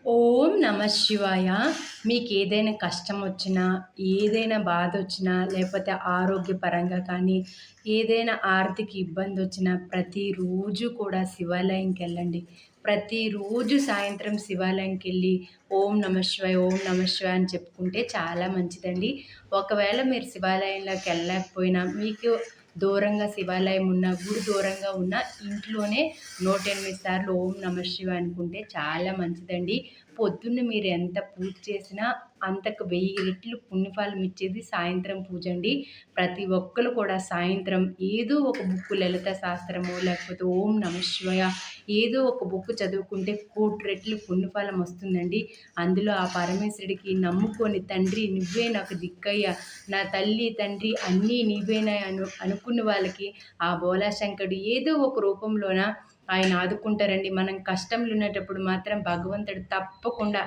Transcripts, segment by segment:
ఓం నమ శివాయ. మీకు ఏదైనా కష్టం వచ్చినా, ఏదైనా బాధ వచ్చినా, లేకపోతే ఆరోగ్యపరంగా కానీ, ఏదైనా ఆర్థిక ఇబ్బంది వచ్చినా ప్రతిరోజు కూడా శివాలయంకి వెళ్ళండి. ప్రతిరోజు సాయంత్రం శివాలయంకి వెళ్ళి ఓం నమ శివాయ, ఓం నమ శివాయ అని చెప్పుకుంటే చాలా మంచిదండి. ఒకవేళ మీరు శివాలయంలోకి వెళ్ళలేకపోయినా, మీకు దూరంగా శివాలయం ఉన్న, గుడి దూరంగా ఉన్న ఇంట్లోనే 108 సార్లు ఓం నమ శివాయ అనుకుంటే చాలా మంచిదండి. పొద్దున్న మీరు ఎంత పూజ చేసినా అంతకు 1000 రెట్లు పుణ్యఫలం ఇచ్చేది సాయంత్రం పూజ అండి. ప్రతి ఒక్కరు కూడా సాయంత్రం ఏదో ఒక బుక్, లలిత శాస్త్రమో లేకపోతే ఓం నమ శివాయ ఏదో ఒక బుక్ చదువుకుంటే 1,00,00,000 రెట్లు పుణ్యఫలం వస్తుందండి. అందులో ఆ పరమేశ్వరుడికి నమ్ముకొని, తండ్రి నువ్వే నాకు దిక్కయ్యా, నా తల్లి తండ్రి అన్నీ నీవేనా అనుకున్న వాళ్ళకి ఆ బోలాశంకరుడు ఏదో ఒక రూపంలోన ఆయన ఆదుకుంటారండి. మనం కష్టంలో ఉన్నటప్పుడు మాత్రం భగవంతుడు తప్పకుండా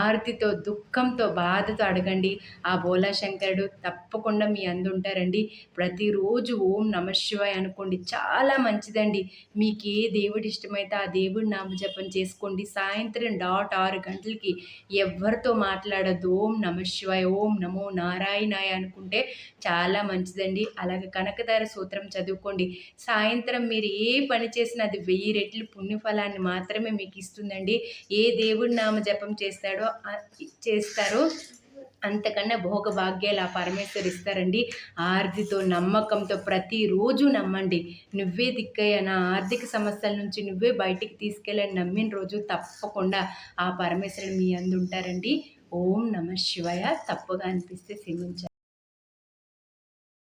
ఆర్తితో, దుఃఖంతో, బాధతో అడగండి. ఆ బోలాశంకరుడు తప్పకుండా మీ అందుంటారండి. ప్రతిరోజు ఓం నమ శివాయ అనుకోండి, చాలా మంచిదండి. మీకు ఏ దేవుడు ఇష్టమైతే ఆ దేవుడి నామజపం చేసుకోండి. సాయంత్రం 6 గంటలకి ఎవరితో మాట్లాడొద్దు. ఓం నమ శివాయ, ఓం నమో నారాయణాయ అనుకుంటే చాలా మంచిదండి. అలాగే కనకదార సూత్రం చదువుకోండి. సాయంత్రం మీరు ఏ పని చేసినా అది 1000 రెట్లు పుణ్యఫలాన్ని మాత్రమే మీకు ఇస్తుందండి. ఏ దేవుడి నామ జపం చేస్తారో అంతకన్నా భోగ భాగ్యాలు ఆ పరమేశ్వరు ఇస్తారండి. ఆర్తితో, నమ్మకంతో ప్రతిరోజు నమ్మండి. నువ్వే దిక్కయ్య, నా ఆర్థిక సమస్యల నుంచి నువ్వే బయటికి తీసుకెళ్ళని నమ్మిన రోజు తప్పకుండా ఆ పరమేశ్వరుడు మీ అందు ఉంటారండి. ఓం నమ శివాయ. తప్పుగా అనిపిస్తే క్షమించండి.